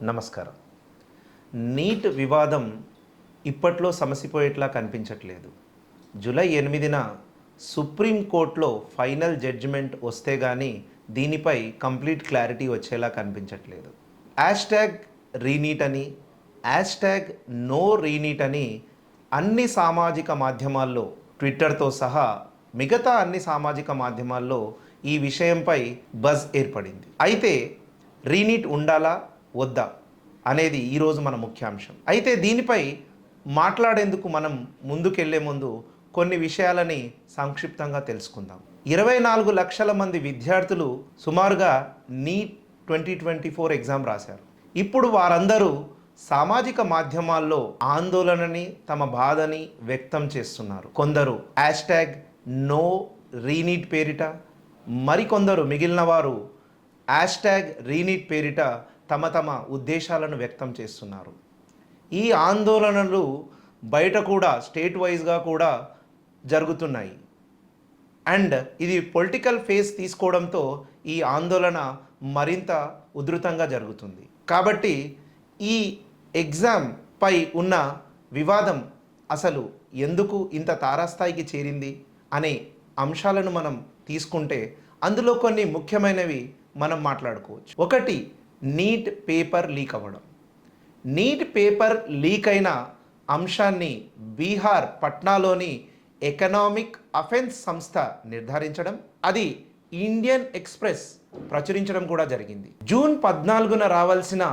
నమస్కారం. నీట్ వివాదం ఇప్పట్లో సమసిపోయేట్లా కనిపించట్లేదు. జూలై 8న సుప్రీంకోర్టులో ఫైనల్ జడ్జిమెంట్ వస్తే కానీ దీనిపై కంప్లీట్ క్లారిటీ వచ్చేలా కనిపించట్లేదు. హ్యాష్ట్యాగ్ రీనీట్ అని, హ్యాష్ట్యాగ్ నో రీనీట్ అని అన్ని సామాజిక మాధ్యమాల్లో, ట్విట్టర్తో సహా మిగతా అన్ని సామాజిక మాధ్యమాల్లో ఈ విషయంపై బజ్ ఏర్పడింది. అయితే రీనీట్ ఉండాలా వద్దా అనేది ఈరోజు మన ముఖ్యాంశం. అయితే దీనిపై మాట్లాడేందుకు మనం ముందుకెళ్లే ముందు కొన్ని విషయాలని సంక్షిప్తంగా తెలుసుకుందాం. 24 లక్షల మంది విద్యార్థులు సుమారుగా నీట్ 2024 ఎగ్జామ్ రాశారు. ఇప్పుడు వారందరూ సామాజిక మాధ్యమాల్లో ఆందోళనని, తమ బాధని వ్యక్తం చేస్తున్నారు. కొందరు హ్యాష్ట్యాగ్ నో రీనీట్ పేరిట, మరికొందరు మిగిలిన వారు హ్యాష్ట్యాగ్ రీనీట్ పేరిట తమ ఉద్దేశాలను వ్యక్తం చేస్తున్నారు. ఈ ఆందోళనలు బయట కూడా స్టేట్ వైజ్గా కూడా జరుగుతున్నాయి. అండ్ ఇది పొలిటికల్ ఫేస్ తీసుకోవడంతో ఈ ఆందోళన మరింత ఉధృతంగా జరుగుతుంది. కాబట్టి ఈ ఎగ్జామ్ పై ఉన్న వివాదం అసలు ఎందుకు ఇంత తారాస్థాయికి చేరింది అనే అంశాలను మనం తీసుకుంటే అందులో కొన్ని ముఖ్యమైనవి మనం మాట్లాడుకోవచ్చు. ఒకటి, నీట్ పేపర్ లీక్ అవ్వడం. నీట్ పేపర్ లీక్ అయిన అంశాన్ని బీహార్ పట్నాలోని ఎకనామిక్ అఫెన్స్ సంస్థ నిర్ధారించడం, అది ఇండియన్ ఎక్స్ప్రెస్ ప్రచురించడం కూడా జరిగింది. జూన్ 14న రావాల్సిన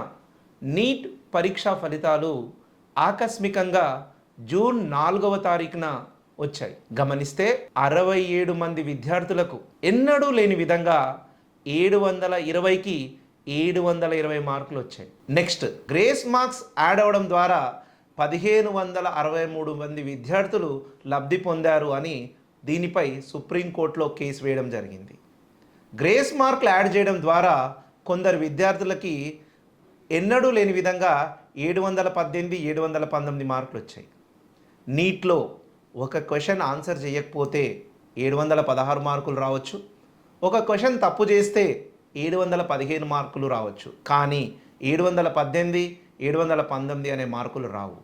నీట్ పరీక్షా ఫలితాలు ఆకస్మికంగా జూన్ 4వ తారీఖున వచ్చాయి. గమనిస్తే 67 మంది విద్యార్థులకు ఎన్నడూ లేని విధంగా 720కి 720 మార్కులు వచ్చాయి. నెక్స్ట్, గ్రేస్ మార్క్స్ యాడ్ అవడం ద్వారా 1563 మంది విద్యార్థులు లబ్ధి పొందారు అని దీనిపై సుప్రీంకోర్టులో కేసు వేయడం జరిగింది. గ్రేస్ మార్కులు యాడ్ చేయడం ద్వారా కొందరు విద్యార్థులకి ఎన్నడూ లేని విధంగా 718, 719 మార్కులు వచ్చాయి. నీట్లో ఒక క్వశ్చన్ ఆన్సర్ చేయకపోతే 716 మార్కులు రావచ్చు, ఒక క్వశ్చన్ తప్పు చేస్తే 715 మార్కులు రావచ్చు, కానీ 718, 719 అనే మార్కులు రావు.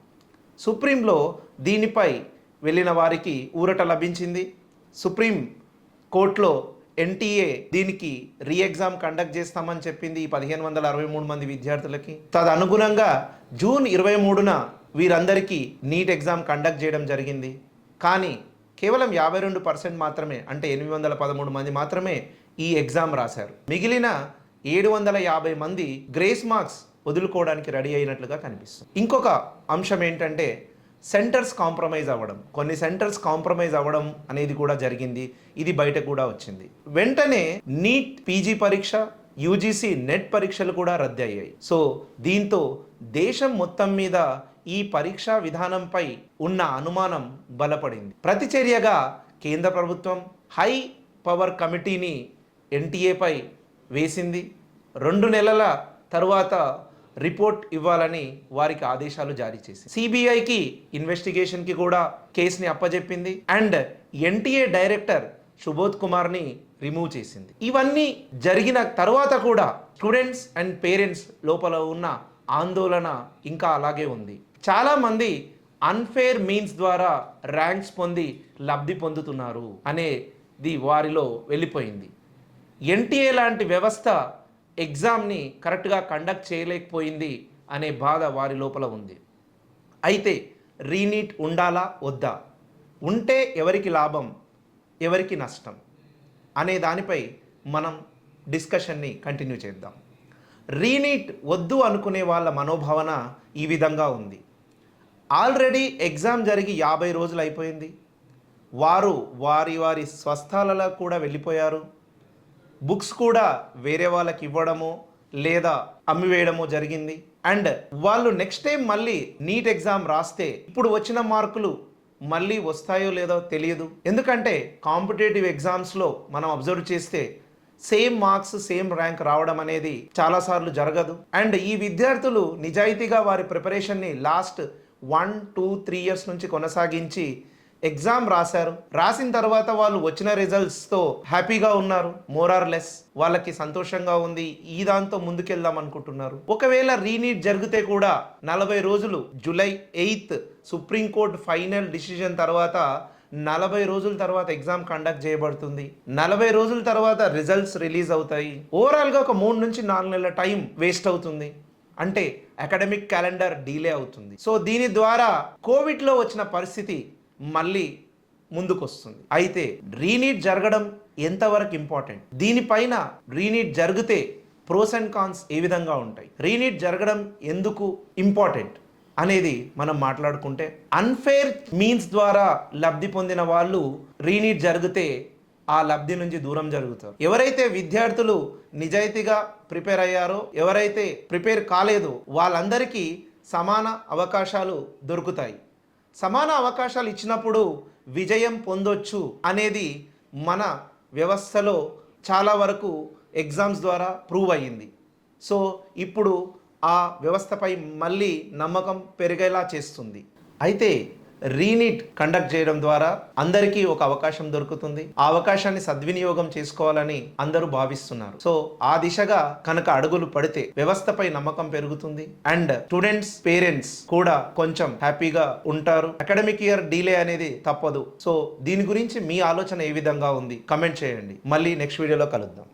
సుప్రీంలో దీనిపై వెళ్ళిన వారికి ఊరట లభించింది. సుప్రీం కోర్టులో ఎన్టీఏ దీనికి రీ ఎగ్జామ్ కండక్ట్ చేస్తామని చెప్పింది ఈ 1563 మంది విద్యార్థులకి. తదనుగుణంగా జూన్ 23న వీరందరికీ నీట్ ఎగ్జామ్ కండక్ట్ చేయడం జరిగింది. కానీ కేవలం 52% మాత్రమే, అంటే 813 మంది మాత్రమే ఈ ఎగ్జామ్ రాశారు. మిగిలిన 750 మంది గ్రేస్ మార్క్స్ వదులుకోవడానికి రెడీ అయినట్లుగా కనిపిస్తుంది. ఇంకొక అంశం ఏంటంటే సెంటర్స్ కాంప్రమైజ్ అవ్వడం. కొన్ని సెంటర్స్ కాంప్రమైజ్ అవ్వడం అనేది కూడా జరిగింది. ఇది బయట కూడా వచ్చింది. వెంటనే నీట్ పీజీ పరీక్ష, యూజీసీ నెట్ పరీక్షలు కూడా రద్దు అయ్యాయి. సో దీంతో దేశం మొత్తం మీద ఈ పరీక్షా విధానంపై ఉన్న అనుమానం బలపడింది. ప్రతిచర్యగా కేంద్ర ప్రభుత్వం హై పవర్ కమిటీని ఎన్టీఏపై వేసింది. 2 నెలల తరువాత రిపోర్ట్ ఇవ్వాలని వారికి ఆదేశాలు జారీ చేసింది. సిబిఐకి ఇన్వెస్టిగేషన్కి కూడా కేసుని అప్పజెప్పింది. అండ్ ఎన్టీఏ డైరెక్టర్ సుబోధ్ కుమార్ని రిమూవ్ చేసింది. ఇవన్నీ జరిగిన తర్వాత కూడా స్టూడెంట్స్ అండ్ పేరెంట్స్ లోపల ఉన్న ఆందోళన ఇంకా అలాగే ఉంది. చాలామంది అన్ఫేర్ మీన్స్ ద్వారా ర్యాంక్స్ పొంది లబ్ధి పొందుతున్నారు అనేది వారిలో వెళ్ళిపోయింది. ఎన్టీఏ లాంటి వ్యవస్థ ఎగ్జామ్ని కరెక్ట్గా కండక్ట్ చేయలేకపోయింది అనే బాధ వారి లోపల ఉంది. అయితే రీనీట్ ఉండాలా వద్దా, ఉంటే ఎవరికి లాభం, ఎవరికి నష్టం అనే దానిపై మనం డిస్కషన్ని కంటిన్యూ చేద్దాం. రీనీట్ వద్దు అనుకునే వాళ్ళ మనోభావన ఈ విధంగా ఉంది. ఆల్రెడీ ఎగ్జామ్ జరిగి 50 రోజులు అయిపోయింది. వారు వారి స్వస్థలాలకు కూడా వెళ్ళిపోయారు. బుక్స్ కూడా వేరే వాళ్ళకి ఇవ్వడమో లేదా అమ్మివేయడమో జరిగింది. అండ్ వాళ్ళు నెక్స్ట్ టైం మళ్ళీ నీట్ ఎగ్జామ్ రాస్తే ఇప్పుడు వచ్చిన మార్కులు మళ్ళీ వస్తాయో లేదో తెలియదు. ఎందుకంటే కాంపిటేటివ్ ఎగ్జామ్స్లో మనం అబ్జర్వ్ చేస్తే సేమ్ మార్క్స్, సేమ్ ర్యాంక్ రావడం అనేది చాలాసార్లు జరగదు. అండ్ ఈ విద్యార్థులు నిజాయితీగా వారి ప్రిపరేషన్ని లాస్ట్ 1, 2, 3 ఇయర్స్ నుంచి కొనసాగించి ఎగ్జామ్ రాశారు, రాసిన తర్వాత వాళ్ళు వచ్చిన రిజల్ట్స్తో హ్యాపీగా ఉన్నారు, మోర్ ఆర్ లెస్ వాళ్ళకి సంతోషంగా ఉంది, ఈ దాంతో ముందుకెళ్దాం అనుకుంటున్నారు. ఒకవేళ రీనీట్ జరిగితే కూడా 40 రోజులు, జూలై 8 సుప్రీంకోర్టు ఫైనల్ డిసిజన్ తర్వాత 40 రోజుల తర్వాత ఎగ్జామ్ కండక్ట్ చేయబడుతుంది. 40 రోజుల తర్వాత రిజల్ట్స్ రిలీజ్ అవుతాయి. ఓవరాల్గా ఒక 3 నుంచి 4 నెలల టైం వేస్ట్ అవుతుంది. అంటే అకాడమిక్ క్యాలెండర్ డిలే అవుతుంది. సో దీని ద్వారా కోవిడ్లో వచ్చిన పరిస్థితి మళ్ళీ ముందుకొస్తుంది. అయితే రీనీట్ జరగడం ఎంతవరకు ఇంపార్టెంట్, దీనిపైన రీనీట్ జరిగితే ప్రోస్ అండ్ కాన్స్ ఏ విధంగా ఉంటాయి, రీనీట్ జరగడం ఎందుకు ఇంపార్టెంట్ అనేది మనం మాట్లాడుకుంటే, అన్ఫేర్ మీన్స్ ద్వారా లబ్ధి పొందిన వాళ్ళు రీనీట్ జరిగితే ఆ లబ్ధి నుంచి దూరం జరుగుతారు. ఎవరైతే విద్యార్థులు నిజాయితీగా ప్రిపేర్ అయ్యారో, ఎవరైతే ప్రిపేర్ కాలేదో వాళ్ళందరికీ సమాన అవకాశాలు దొరుకుతాయి. సమాన అవకాశాలు ఇచ్చినప్పుడు విజయం పొందొచ్చు అనేది మన వ్యవస్థలో చాలా వరకు ఎగ్జామ్స్ ద్వారా ప్రూవ్ అయ్యింది. సో ఇప్పుడు ఆ వ్యవస్థపై మళ్ళీ నమ్మకం పెరిగేలా చేస్తుంది. అయితే రీనీట్ కండక్ట్ చేయడం ద్వారా అందరికీ ఒక అవకాశం దొరుకుతుంది. ఆ అవకాశాన్ని సద్వినియోగం చేసుకోవాలని అందరూ భావిస్తున్నారు. సో ఆ దిశగా కనుక అడుగులు పడితే వ్యవస్థపై నమ్మకం పెరుగుతుంది అండ్ స్టూడెంట్స్, పేరెంట్స్ కూడా కొంచెం హ్యాపీగా ఉంటారు. అకాడమిక్ ఇయర్ డిలే అనేది తప్పదు. సో దీని గురించి మీ ఆలోచన ఏ విధంగా ఉంది కమెంట్ చేయండి. మళ్ళీ నెక్స్ట్ వీడియోలో కలుద్దాం.